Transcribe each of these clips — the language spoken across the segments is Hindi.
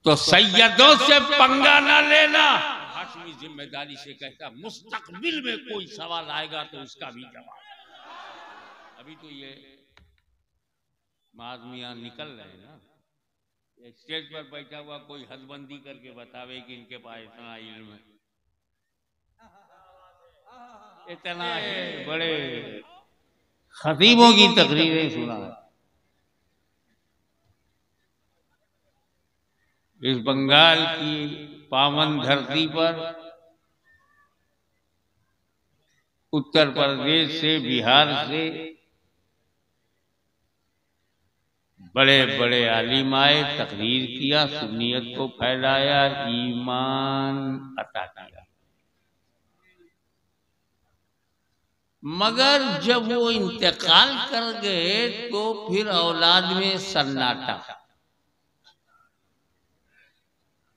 तो सैयदों से पंगा ना लेना। हाशमी जिम्मेदारी से कहता मुस्तकबिल में कोई सवाल आएगा तो उसका भी जवाब। अभी तो ये माज़मियां निकल रहे हैं ना, स्टेज पर बैठा हुआ कोई हदबंदी करके बतावे कि इनके पास इतना इल्म है, इतना है, बड़े खतीबों की तकरीरें सुना है। इस बंगाल की पावन धरती पर उत्तर प्रदेश से, बिहार से बड़े बड़े आलिम आए, तकरीर किया, सुन्नियत को फैलाया, ईमान अता किया। मगर जब वो इंतकाल कर गए तो फिर औलाद में सन्नाटा।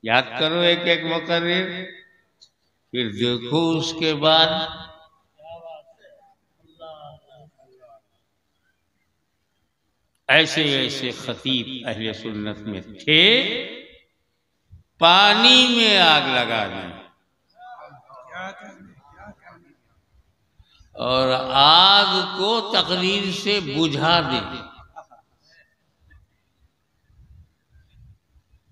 याद करो एक एक मुकर्रिर, फिर देखो उसके बाद ऐसे ऐसे खतीब अहले सुन्नत में थे, पानी में आग लगा दी और आग को तकरीर से बुझा दे।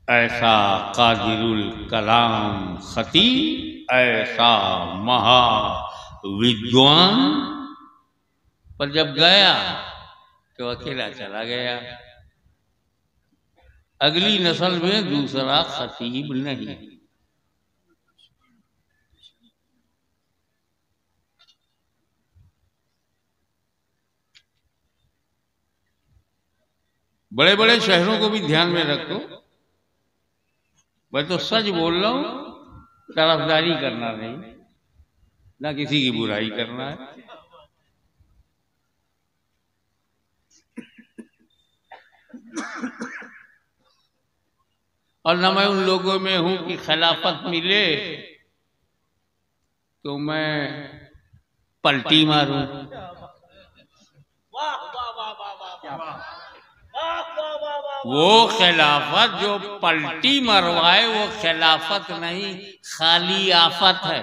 ऐसा कादिरुल कलाम खतीब, ऐसा महा विद्वान, पर जब गया तो अकेला चला गया। अगली नस्ल में दूसरा खतीब नहीं। बड़े बड़े शहरों को भी ध्यान में रखो। मैं तो सच बोल रहा हूं, तरफदारी करना नहीं, ना किसी की बुराई करना है। और न मैं उन लोगों में हूं कि खिलाफत मिले तो मैं पलटी मारूं। वो खिलाफत जो पलटी मरवाए वो खिलाफत नहीं, खाली आफत है।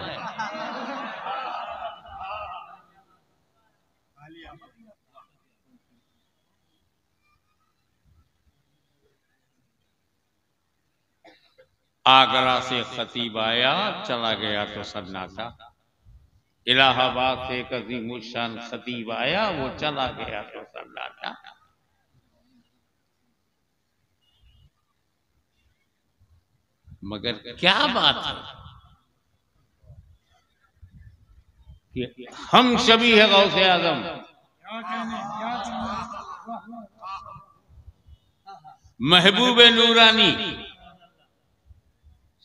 आगरा से खतीब आया, चला गया तो सन्नाटा। इलाहाबाद से एक अज़ीमुश्शान खतीब आया, वो चला गया तो सन्नाटा। मगर क्या बात है कि हम सभी है गौसे आजम, महबूब नूरानी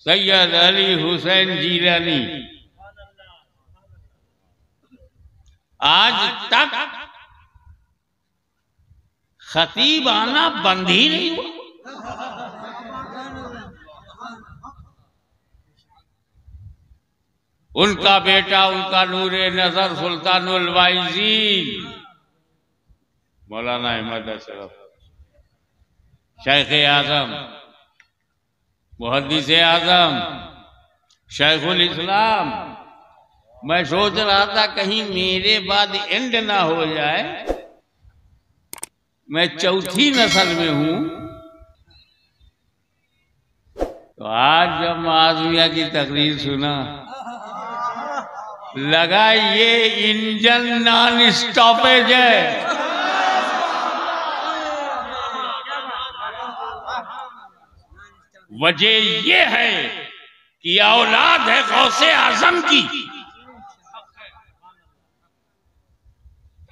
सैयद अली हुसैन जीलानी आज तक खतीब आना बंद ही नहीं हुआ। उनका बेटा, उनका नूरे नजर सुल्तानुल वाइज़ीन मौलाना अहमद अशरफ, शेख आजम, मुहद्दिस आजम, शेखुल इस्लाम। मैं सोच रहा था कहीं मेरे बाद एंड ना हो जाए, मैं चौथी नस्ल में हूं। तो आज जब माज़मिया की तकरीर सुना, लगा ये इंजन नॉन स्टॉपेज है। वजह ये है कि औलाद है गौसे आजम की,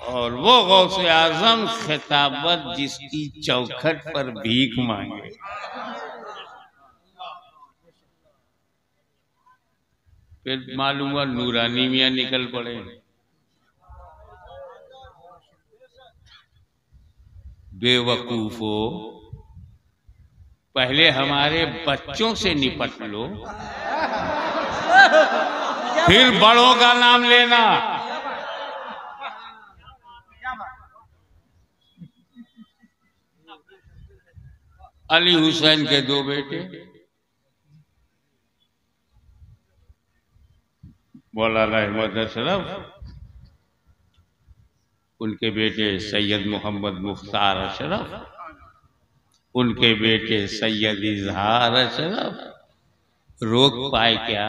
और वो गौसे आजम खिताबत जिसकी चौखट पर भीख मांगे। फिर मालूम हुआ नूरानी मियां निकल पड़े। बेवकूफो, पहले हमारे बच्चों से निपट लो, फिर बड़ों का नाम लेना। अली हुसैन के दो बेटे, मौलाना अहमद अशरफ, उनके बेटे सैयद मोहम्मद मुख्तार अशरफ, उनके बेटे सैयद इजहार अशरफ। रोक पाए क्या?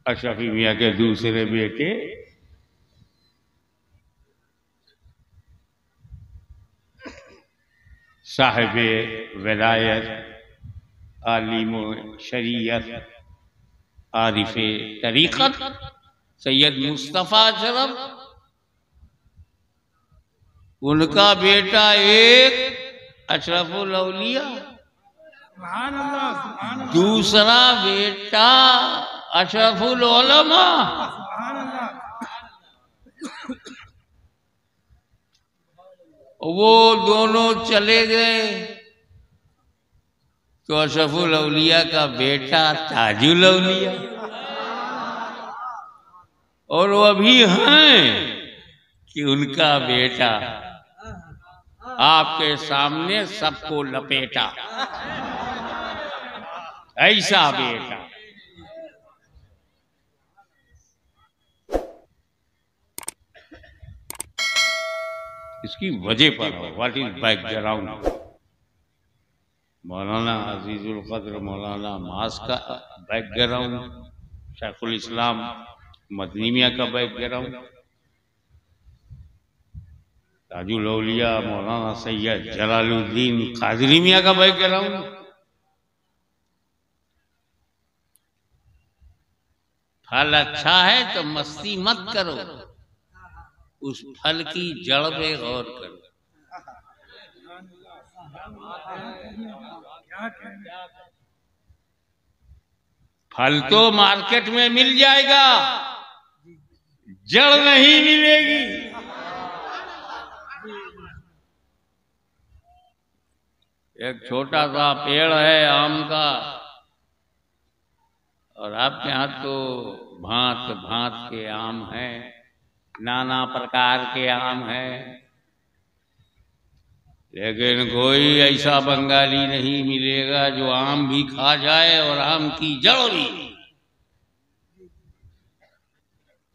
अशरफी मियाँ के दूसरे बेटे साहिब विलायत, आलिम शरीयत, आरिफ तरीक़त सैयद मुस्तफ़ा अशरफ, उनका बेटा एक अशरफुल औलिया, दूसरा बेटा अशरफुल उलमा। वो दोनों चले गए तो अशरफुल औलिया का बेटा ताजुल औलिया, और वो अभी हैं कि उनका बेटा आपके सामने सबको लपेटा, ऐसा बेटा। इसकी वजह पर व्हाट इज बैकग्राउंड। मौलाना अजीजुल कद्र मौलाना मास का बैकग्राउंड, शेखुल इस्लाम मदनी मियां का बैकग्राउंड, ताजुल औलिया मौलाना सैयद जलालुद्दीन कादरी मियां का बैकग्राउंड। फल अच्छा है तो मस्ती मत करो, उस फल की जड़ पे गौर करो। फल तो मार्केट में मिल जाएगा, जड़ नहीं मिलेगी। एक छोटा सा पेड़ है आम का, और आपके यहाँ तो भांत भांत के आम हैं, नाना प्रकार के आम हैं, लेकिन कोई ऐसा बंगाली नहीं मिलेगा जो आम भी खा जाए और आम की जड़ भी।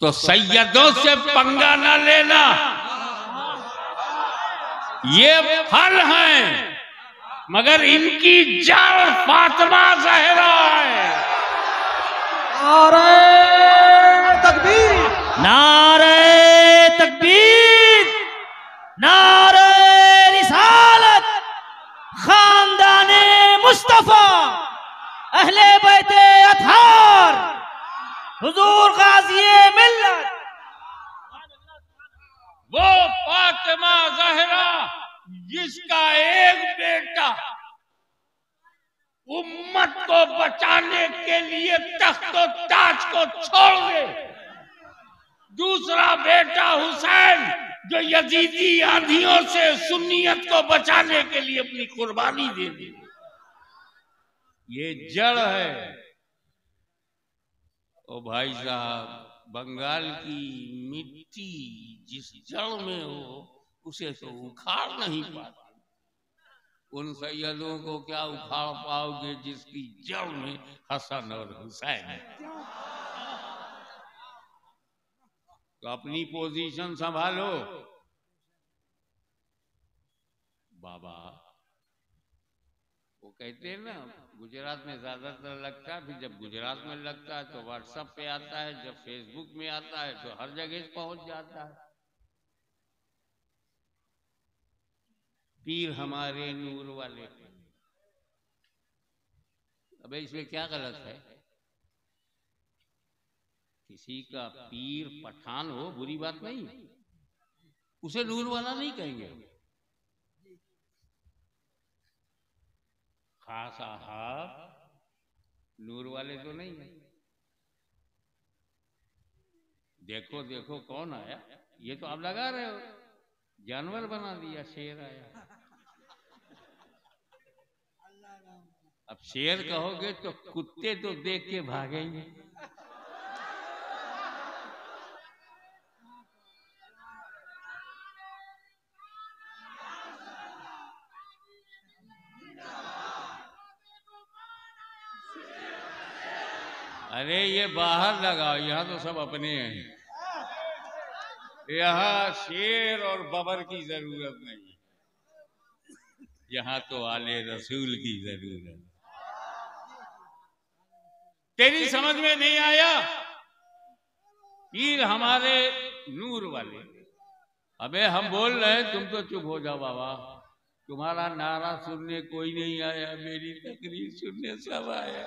तो सैयदों से पंगा ना लेना, ये फल हैं मगर इनकी जड़ फातिमा ज़हरा है। नारे तकबीर, नारे तकबीर, नारे रिसालत, खानदाने मुस्तफा, अहले बैते अतहार, हुजूर गाज़िए मिल्लत। वो फातिमा ज़हरा जिसका एक बेटा उम्मत को बचाने के लिए तख्त और ताज को छोड़ दे, दूसरा बेटा हुसैन जो यजीदी आंधियों से सुन्नियत को बचाने के लिए अपनी कुर्बानी दे दी। ये जड़ है। ओ भाई साहब, बंगाल की मिट्टी जिस जड़ में हो उसे तो उखाड़ नहीं पाती। उन सैयदों को क्या उखाड़ पाओगे जिसकी जड़ में हसन और हुसैन है। तो अपनी पोजीशन संभालो बाबा। वो कहते हैं ना, गुजरात में ज्यादातर लगता है, फिर जब गुजरात में लगता है तो व्हाट्सएप पे आता है, जब फेसबुक में आता है तो हर जगह पहुंच जाता है। पीर हमारे नूर वाले। अबे इसमें क्या गलत है? किसी का पीर पठान हो बुरी बात नहीं, उसे नूर वाला नहीं कहेंगे। खास साहब नूर वाले तो नहीं है। देखो देखो कौन आया, ये तो आप लगा रहे हो, जानवर बना दिया, शेर आया। अब शेर कहोगे तो कुत्ते तो देख के भागेंगे। अरे ये बाहर लगाओ, यहाँ तो सब अपने हैं। यहाँ शेर और बबर की जरूरत नहीं, यहाँ तो आले रसूल की जरूरत। तेरी समझ में नहीं आया? पीर हमारे नूर वाले। अबे हम बोल रहे हैं, तुम तो चुप हो जाओ बाबा। तुम्हारा नारा सुनने कोई नहीं आया, मेरी तकरीर सुनने सब आया।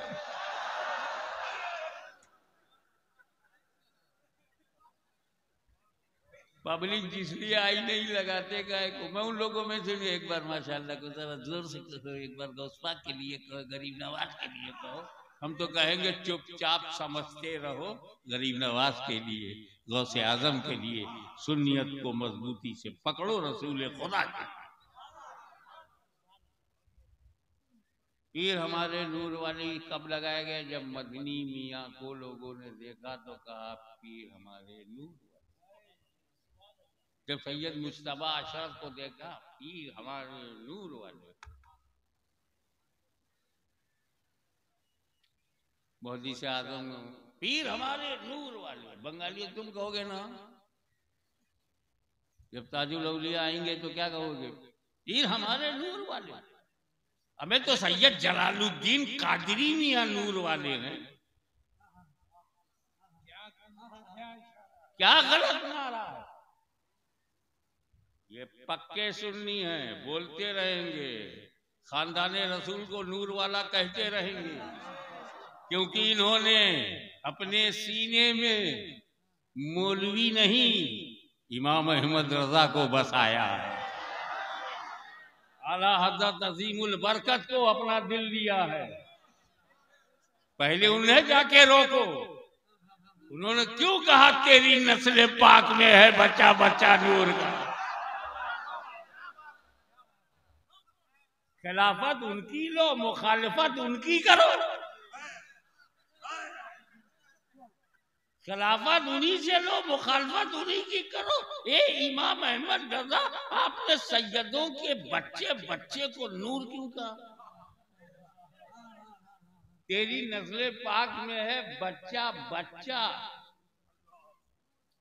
पब्लिक जिसलिए आई नहीं लगाते का है को। मैं उन लोगों में से एक बार माशाल्लाह को जरा जोर से कहो, एक बार गौसपाक के लिए कहो, गरीब नवाज के लिए कहो। हम तो कहेंगे चुपचाप समझते रहो, गरीब नवाज के लिए, गौसे आजम के लिए। सुन्नियत को मजबूती से पकड़ो, रसूल खुदा के। पीर हमारे नूर वाली कब लगाया गया? जब मदनी मियाँ को लोगों ने देखा तो कहा पीर हमारे नूर। जब सैयद मुश्तबा अशरफ को देखा, पीर हमारे नूर वाले। मोदी से आजम पीर हमारे नूर वाले। बंगाली तुम कहोगे ना, जब ताजुल औलिया आएंगे तो क्या कहोगे? पीर हमारे नूर वाले। हमें तो सैयद जलालुद्दीन कादरी मियां नूर वाले हैं। क्या गलत नारा है? ये पक्के सुन्नी हैं, बोलते रहेंगे, खानदाने रसूल को नूर वाला कहते रहेंगे, क्योंकि इन्होंने अपने सीने में मौलवी नहीं, इमाम अहमद रजा को बसाया है। आला हज़रत अज़ीमुल बरकत को अपना दिल दिया है। पहले उन्हें जाके रोको। उन्होंने क्यों कहा तेरी नस्ल पाक में है बच्चा बच्चा नूर का? खिलाफत उनकी लो, मुखालिफत उनकी करो। खिलाफत उन्हीं से लो, मुखालफत उन्हीं की करो। ए इमाम अहमद रजा, आपने सैयदों के बच्चे बच्चे को नूर क्यों कहा? तेरी नस्ल पाक में है बच्चा बच्चा,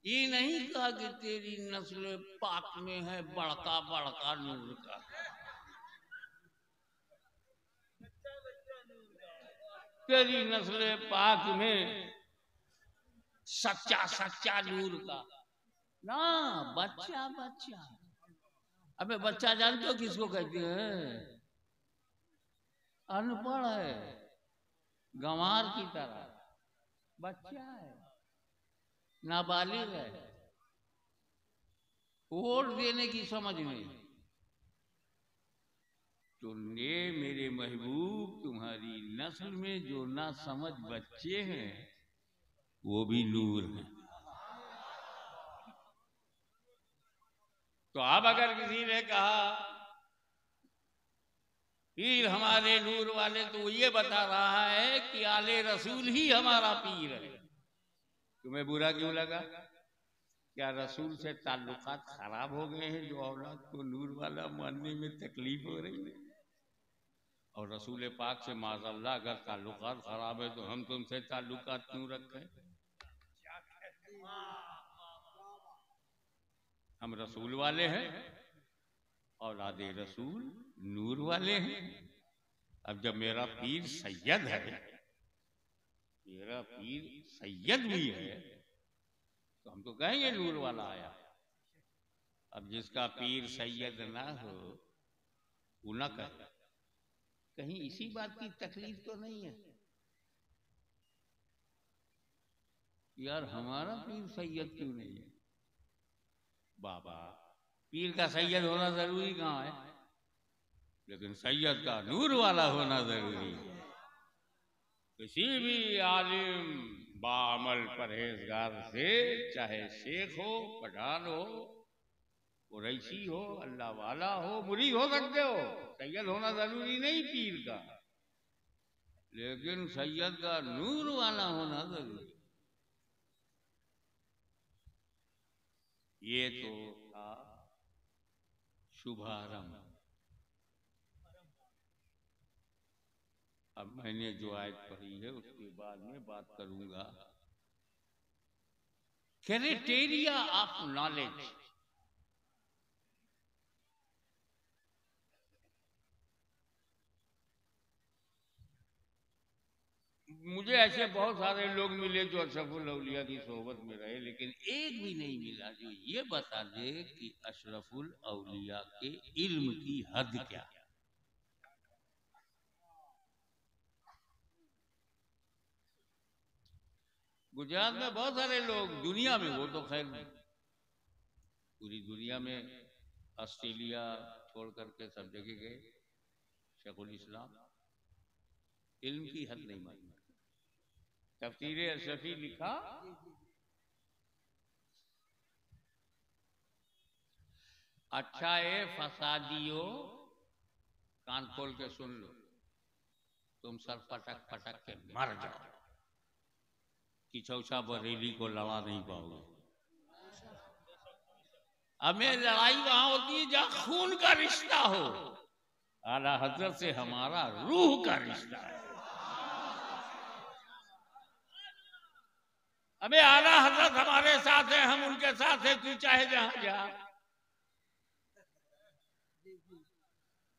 ये नहीं कहा कि तेरी नस्ल पाक में है बड़का बड़का नूर का। तेरी नस्ल पाक में सच्चा सच्चा नूर का ना, बच्चा बच्चा। अबे बच्चा जानते हो किसको कहते हैं? अनपढ़ है, गंवार की तरह बच्चा है, नाबालिग है, वोट देने की समझ नहीं। तो ने मेरे महबूब, तुम्हारी नस्ल में जो ना समझ बच्चे हैं वो भी नूर है। तो अब अगर किसी ने कहा पीर हमारे नूर वाले, तो ये बता रहा है कि आले रसूल ही हमारा पीर है। तुम्हें बुरा क्यों लगा? क्या रसूल से ताल्लुकात खराब हो गए हैं जो औलाद को नूर वाला मानने में तकलीफ हो रही है? और रसूल पाक से माज़अल्लाह अगर ताल्लुकात खराब है तो हम तुमसे ताल्लुकात क्यों रखें? हम रसूल वाले हैं, औलादे रसूल नूर वाले हैं। अब जब मेरा पीर सैयद है, मेरा पीर सैयद भी है, तो हम तो कहेंगे नूर वाला आया। अब जिसका पीर सैयद ना हो वो ना कहे। कहीं इसी बात की तकलीफ तो नहीं है यार हमारा पीर सैयद क्यों नहीं है? बाबा, पीर का सैयद होना जरूरी कहाँ है? लेकिन सैयद का नूर वाला होना जरूरी है। किसी भी आलिम बामल परहेजगार से, चाहे शेख हो, पठान हो, कुरैशी हो, अल्लाह वाला हो, मुरीद हो सकते हो, सैयद होना जरूरी नहीं पीर का, लेकिन सैयद का नूर वाला होना जरूरी। ये तो था शुभारंभ। अब मैंने जो आयत पढ़ी है उसके बाद में बात करूंगा। Criteria of knowledge. मुझे ऐसे बहुत सारे लोग मिले जो अशरफुल औलिया की सोहबत में रहे, लेकिन एक भी नहीं मिला जो ये बता दे कि अशरफुल औलिया के इल्म की हद क्या है। गुजरात में बहुत सारे लोग, दुनिया में, वो तो खैर पूरी दुनिया में, ऑस्ट्रेलिया छोड़ करके सब जगह गए, शेखुल इस्लाम, इल्म की हद नहीं मालूम। तफसीर अशरफी लिखा, अच्छा है फसादियो, कान खोल के सुन लो, तुम सर पटक पटक के मर जाओ, कि चौसा बरेली को लड़ा नहीं पाओगे। हमें लड़ाई वहां होती है जहां खून का रिश्ता हो। आला हजरत से हमारा रूह का रिश्ता है। हमें आला हजरत हमारे साथ है, हम उनके साथ है, तू चाहे जहां जा।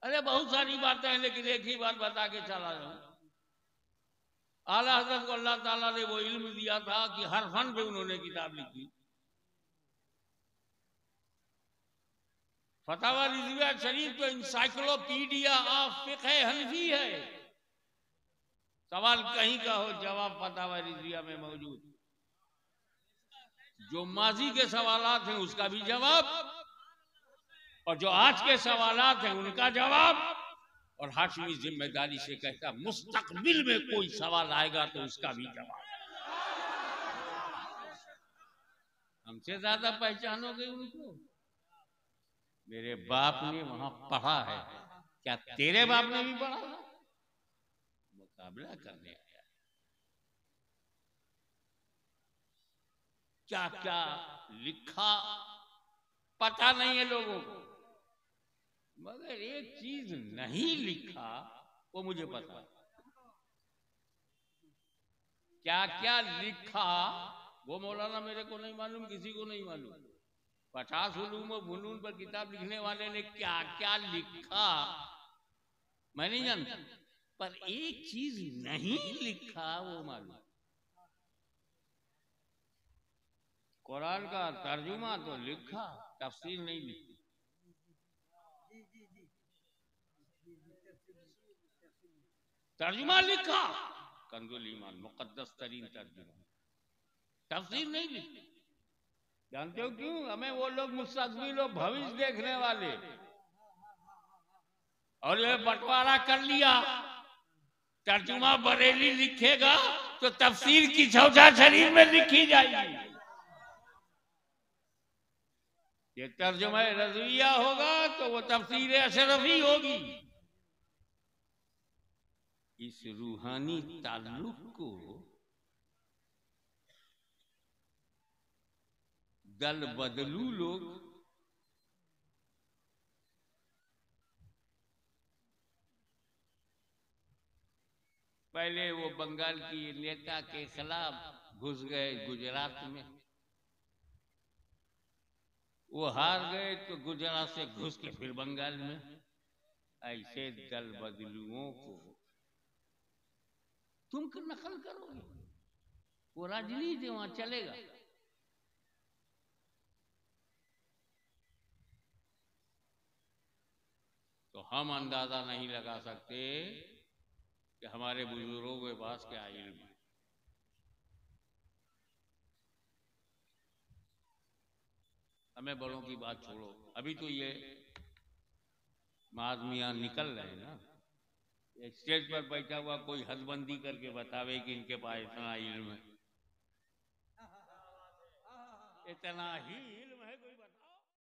अरे बहुत सारी बातें हैं, लेकिन एक ही बात बता के चला जाऊं। आला हजरत को अल्लाह ताला ने वो इल्म दिया था कि हर फन पे उन्होंने किताब लिखी। फतावा रिजविया शरीफ तो इंसाइक्लोपीडिया ऑफ फिक़्ह हनफी है। सवाल कहीं का हो, जवाब फतावा रिजविया में मौजूद। जो माजी के सवालात हैं उसका भी जवाब, और जो आज के सवालात हैं उनका जवाब। और हाशमी जिम्मेदारी से कहता मुस्तकबिल में कोई सवाल आएगा तो उसका भी जवाब। हमसे ज्यादा पहचानोगे उनको? मेरे बाप ने वहां पढ़ा है, क्या तेरे बाप ने भी पढ़ा? मुकाबला करने आया। क्या क्या लिखा पता नहीं है लोगों को, मगर एक चीज नहीं लिखा वो मुझे पता है। क्या क्या लिखा वो मौलाना मेरे को नहीं मालूम, किसी को नहीं मालूम। 50 उलूम और फुनून पर किताब लिखने वाले ने क्या क्या लिखा मैं नहीं जानता, पर एक चीज नहीं लिखा वो मालूम। कुरान का तर्जुमा तो लिखा, तफसीर नहीं लिखी। तर्जुमा लिखा, कंजुल ईमान मुकद्दस तरीन तर्जुमा, तफसीर नहीं लिखी। जानते हो क्यों? हमें वो लोग मुस्तकबिल और भविष्य देखने वाले, और ये बंटवारा कर लिया। तर्जुमा बरेली लिखेगा तो तफसीर की चौसा शरीफ में लिखी जाएगी। ये तर्जुमा रज़विया होगा तो वो तफसीर अशरफी होगी। इस रूहानी ताल्लुक को दल बदलू लोग पहले वो बंगाल की नेता के खिलाफ घुस गए गुजरात में, वो हार गए तो गुजरात से घुस के फिर बंगाल में। ऐसे दल बदलुओं को तुम नकल करोगे, वो राजनीति वहां चलेगा। तो हम अंदाजा नहीं लगा सकते कि हमारे बुजुर्गों के पास क्या इल्म है। हमें बड़ों की बात छोड़ो, अभी तो ये माज़मियां निकल रहे हैं ना, स्टेज पर बैठा हुआ कोई हदबंदी करके बतावे कि इनके पास इतना इल्म है, इतना ही